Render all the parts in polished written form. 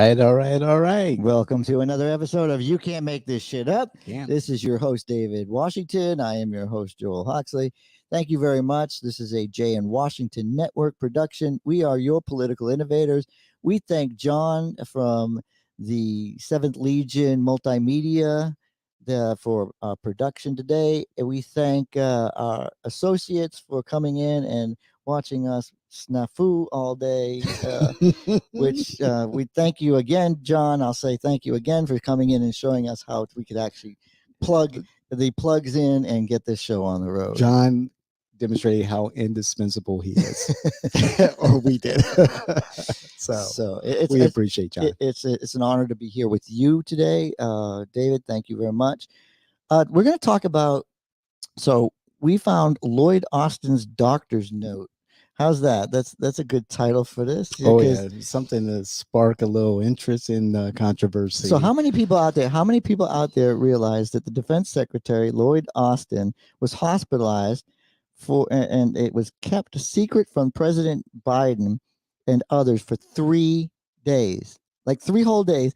right, all right, all right. Welcome to another episode of You Can't Make This Shit Up. Yeah. This is your host, David Washington. I am your host, Joel Huxley. Thank you very much. This is a Jay and Washington Network production. We are your political innovators. We thank John from the 7th Legion Multimedia for our production today. And we thank our associates for coming in and watching us snafu all day, which we thank you again, John. I'll say thank you again for coming in and showing us how we could actually plug the plugs in and get this show on the road. John demonstrated how indispensable he is, or we did. so we appreciate John. It's an honor to be here with you today, David. Thank you very much. We're going to talk about. So we found Lloyd Austin's doctor's note. How's that? That's a good title for this. Oh yeah, something to spark a little interest in controversy. So how many people out there realize that the Defense Secretary Lloyd Austin was hospitalized and it was kept secret from President Biden and others for 3 days, like 3 whole days?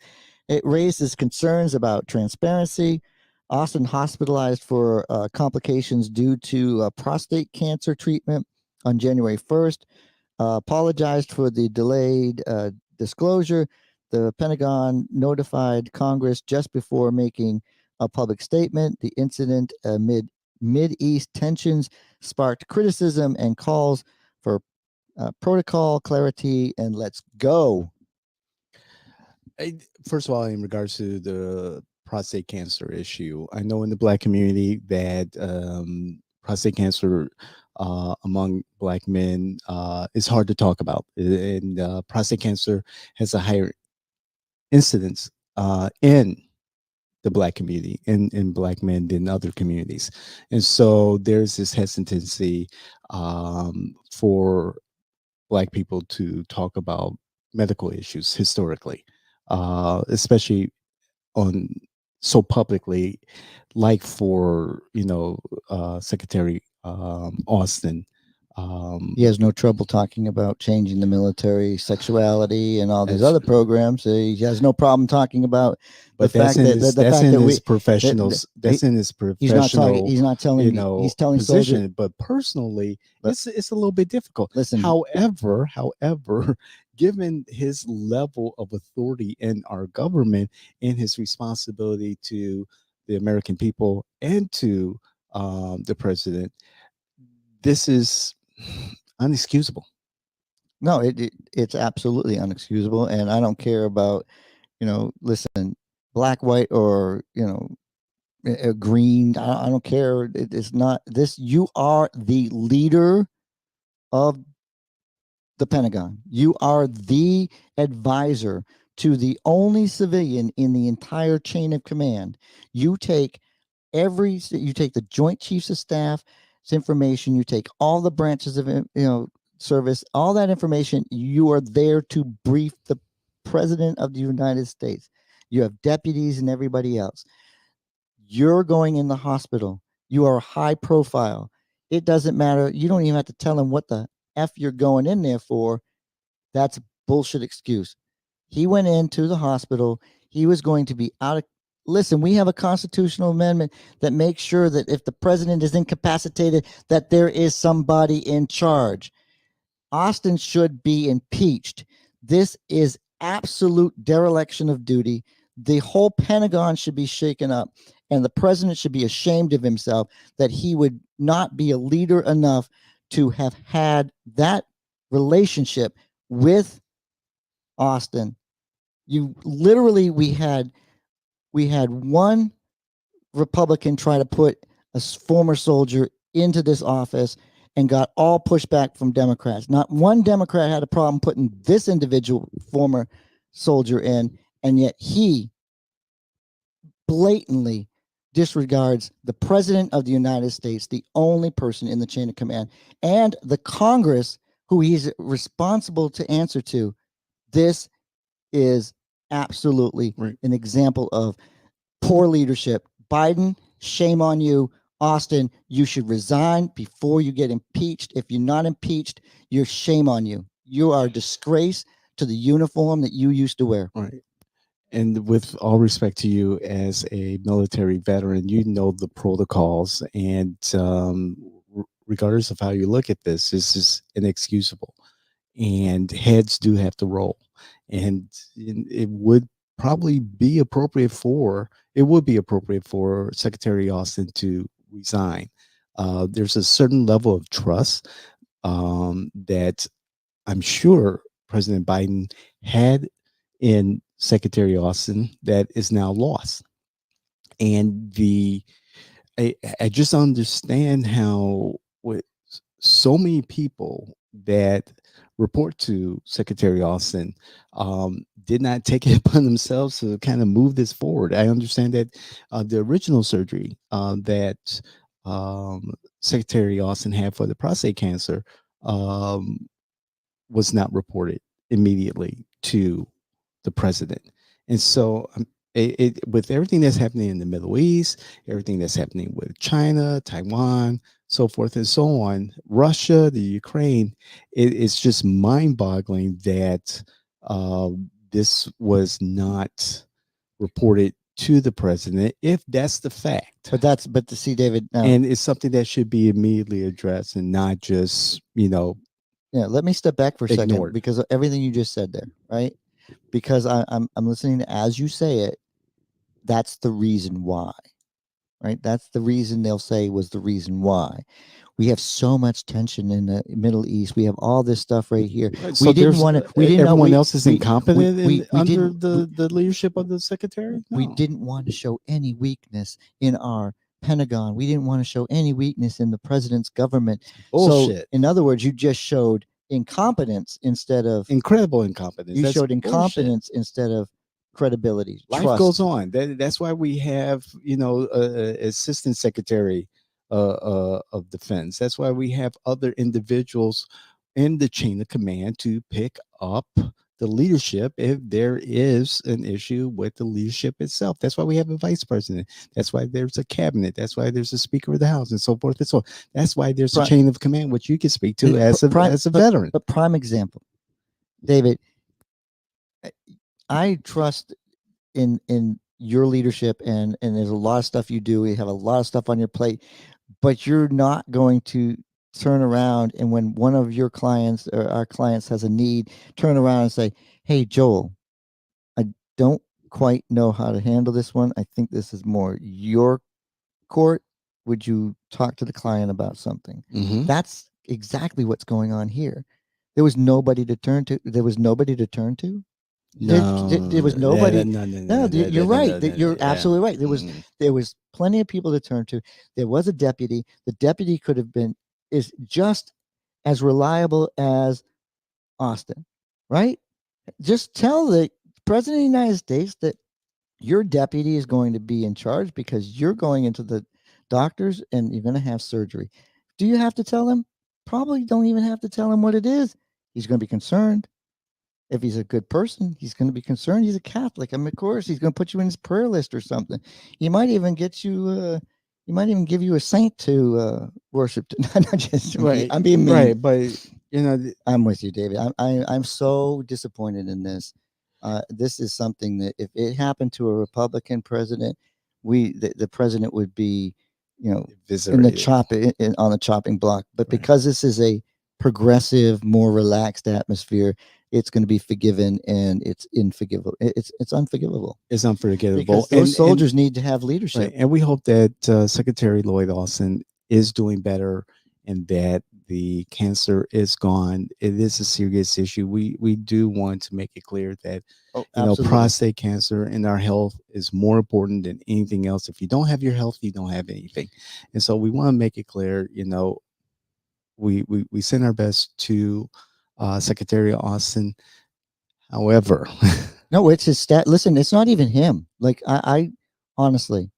It raises concerns about transparency. Austin hospitalized for complications due to prostate cancer treatment on January 1st, apologized for the delayed disclosure. The Pentagon notified Congress just before making a public statement. The incident amid Mideast tensions sparked criticism and calls for protocol clarity and let's go. First of all, in regards to the prostate cancer issue, I know in the Black community that prostate cancer among Black men is hard to talk about, and prostate cancer has a higher incidence in the Black community, in Black men than other communities. And so there's this hesitancy for Black people to talk about medical issues historically, especially on so publicly, like for Secretary Austin. He has no trouble talking about changing the military, sexuality, and all these other programs. He has no problem talking about the fact that that's in his professional. He's not telling he's telling position, soldiers, but personally, it's a little bit difficult. Listen, however, given his level of authority in our government and his responsibility to the American people and to the president, this is unexcusable. No, it's absolutely unexcusable, and I don't care about listen, black, white, or green. I don't care. It's not this. You are the leader of the Pentagon. You are the advisor to the only civilian in the entire chain of command. You take the Joint Chiefs of Staff's information. You take all the branches of service, all that information. You are there to brief the President of the United States. You have deputies and everybody else. You're going in the hospital. You are high profile. It doesn't matter. You don't even have to tell him what the F you're going in there for. That's a bullshit excuse. He went into the hospital. He was going to be out of. Listen, we have a constitutional amendment that makes sure that if the president is incapacitated, that there is somebody in charge. Austin should be impeached. This is absolute dereliction of duty. The whole Pentagon should be shaken up, and the president should be ashamed of himself that he would not be a leader enough to have had that relationship with Austin. We had one Republican try to put a former soldier into this office and got all pushback from Democrats. Not one Democrat had a problem putting this individual former soldier in, and yet he blatantly disregards the President of the United States, the only person in the chain of command, and the Congress, who he's responsible to answer to. This is absolutely an example of poor leadership. Biden, shame on you. Austin, you should resign before you get impeached. If you're not impeached, you're shame on you. You are a disgrace to the uniform that you used to wear. Right. And with all respect to you as a military veteran, you know the protocols, and regardless of how you look at this is inexcusable. And heads do have to roll, and it would probably be appropriate for Secretary Austin to resign. There's a certain level of trust that I'm sure President Biden had in Secretary Austin that is now lost. And I just understand how with so many people that report to Secretary Austin did not take it upon themselves to kind of move this forward. I understand that the original surgery that Secretary Austin had for the prostate cancer um, was not reported immediately to the president. And so with everything that's happening in the Middle East, everything that's happening with China, Taiwan, so forth and so on, Russia, the Ukraine, it's just mind boggling that uh, this was not reported to the president, if that's the fact. But to see, David, And it's something that should be immediately addressed and not just, yeah, let me step back for a second ignored. because of everything you just said there, right? Because I'm listening as you say it. That's the reason why, right? That's the reason they'll say was the reason why. We have so much tension in the Middle East. We have all this stuff right here. Right, We so didn't there's want to. We didn't know. everyone else is we incompetent under didn't. the leadership of the secretary. We No, didn't want to show any weakness in our Pentagon. We didn't want to show any weakness in the president's government. So, bullshit. in other words, you just showed incompetence instead of Incredible incompetence. you That's showed bullshit. incompetence instead of credibility, Life trust. goes on. That's why we have, assistant secretary of defense. That's why we have other individuals in the chain of command to pick up the leadership if there is an issue with the leadership itself. That's why we have a vice president. That's why there's a cabinet. That's why there's a speaker of the house, and so forth and so on. That's why there's a chain of command, which you can speak to as a veteran. But prime example, David, I trust in your leadership, and there's a lot of stuff you do. You have a lot of stuff on your plate, but you're not going to turn around and when one of your clients or our clients has a need, turn around and say, "Hey, Joel, I don't quite know how to handle this one. I think this is more your court. Would you talk to the client about something?" Mm-hmm. That's exactly what's going on here. There was nobody to turn to. There was nobody to turn to. No, There was nobody. No, you're right. You're yeah. absolutely right. Mm. There was plenty of people to turn to. There was a deputy. The deputy could have been is just as reliable as Austin, right? Just tell the president of the United States that your deputy is going to be in charge because you're going into the doctors and you're going to have surgery. Do you have to tell him? Probably don't even have to tell him what it is. He's going to be concerned. If he's a good person, he's going to be concerned. He's a Catholic. I mean, of course, he's going to put you in his prayer list or something. He might even get you. He might even give you a saint to worship. Not just Right. I'm being mean. Right, but I'm with you, David. I'm so disappointed in this. This is something that if it happened to a Republican president, the president would be, in the eviscerated. on the chopping block. But Right. because this is a progressive, more relaxed atmosphere, it's going to be forgiven, and it's unforgivable. It's unforgivable It's unforgivable. because those soldiers need to have leadership. Right. And we hope that Secretary Lloyd Austin is doing better and that the cancer is gone. It is a serious issue. We do want to make it clear that Absolutely. prostate cancer and our health is more important than anything else. If you don't have your health, you don't have anything. And so we want to make it clear, we send our best to Secretary Austin. However, No, it's his stat. Listen, it's not even him. Like I honestly,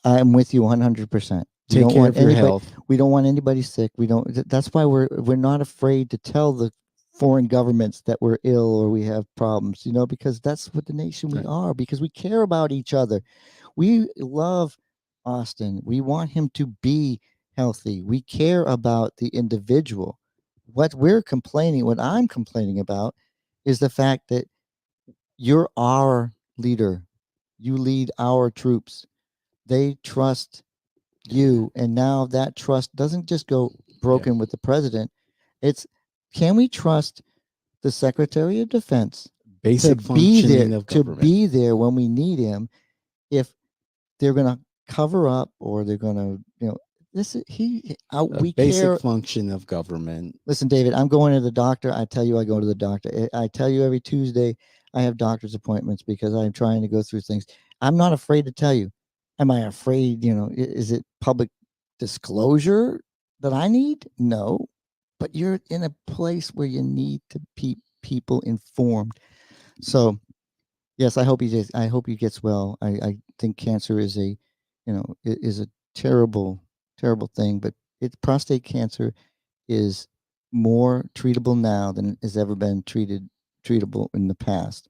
I'm with you 100%. take care of your health. We don't want anybody sick. We don't. That's why we're not afraid to tell the foreign governments that we're ill or we have problems. Because that's what the nation we Right. are. Because we care about each other. We love Austin. We want him to be healthy. We care about the individual. What I'm complaining about is the fact that you're our leader. You lead our troops. They trust you. And now that trust doesn't just go Yeah. broken with the president. It's, can we trust the Secretary of Defense Basic functioning of to government. be there when we need him? If they're going to cover up, or they're going to, this is, A we basic care. function of government. Listen, David, I'm going to the doctor. I tell you, I go to the doctor. I tell you every Tuesday I have doctor's appointments because I'm trying to go through things. I'm not afraid to tell you. Am I afraid? Is it public disclosure that I need? No, but you're in a place where you need to keep people informed. So yes, I hope he gets well. I think cancer is is a terrible, terrible thing, but it's prostate cancer is more treatable now than has ever been treatable in the past.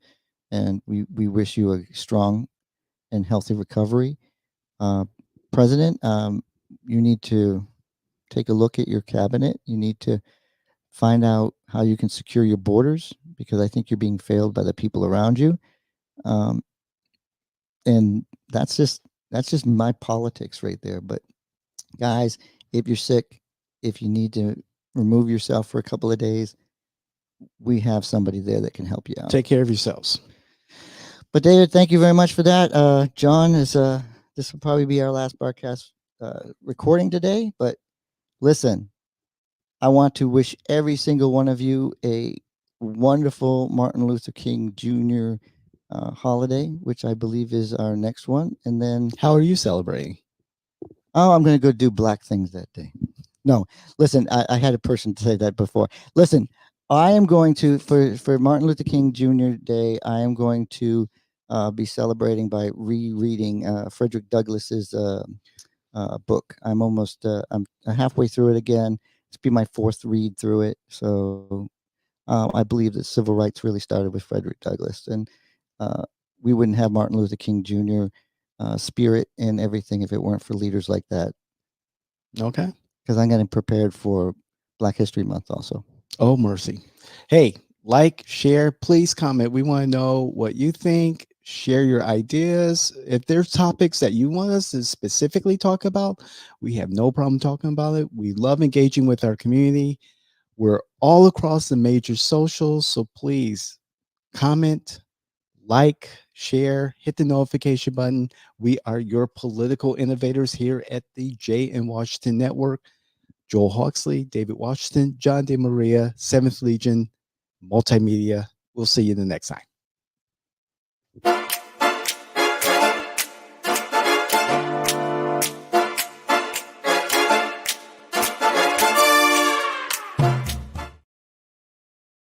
And we wish you a strong and healthy recovery. Uh, President, you need to take a look at your cabinet. You need to find out how you can secure your borders, because I think you're being failed by the people around you. Um, and that's just my politics right there. But guys, if you're sick, if you need to remove yourself for a couple of days, we have somebody there that can help you out. Take care of yourselves. But David, thank you very much for that. John, is this will probably be our last broadcast recording today. But listen, I want to wish every single one of you a wonderful Martin Luther King Jr. Holiday, which I believe is our next one. And then, How are you celebrating? oh, I'm going to go do black things that day. No, listen, I had a person say that before. Listen, I am going to, for Martin Luther King Jr. Day, I am going to be celebrating by rereading Frederick Douglass's book. I'm halfway through it again. It's be my fourth read through it. So I believe that civil rights really started with Frederick Douglass, and uh, we wouldn't have Martin Luther King Jr. Spirit and everything if it weren't for leaders like that. Okay. Because I'm getting prepared for Black History Month also. Oh, mercy. Hey, like, share, please comment. We want to know what you think. Share your ideas. If there's topics that you want us to specifically talk about, we have no problem talking about it. We love engaging with our community. We're all across the major socials. So please comment, like, share, hit the notification button. We are your political innovators here at the Jay and Washington Network. Joel Hawksley, David Washington, John De Maria, 7th Legion Multimedia. We'll see you the next time.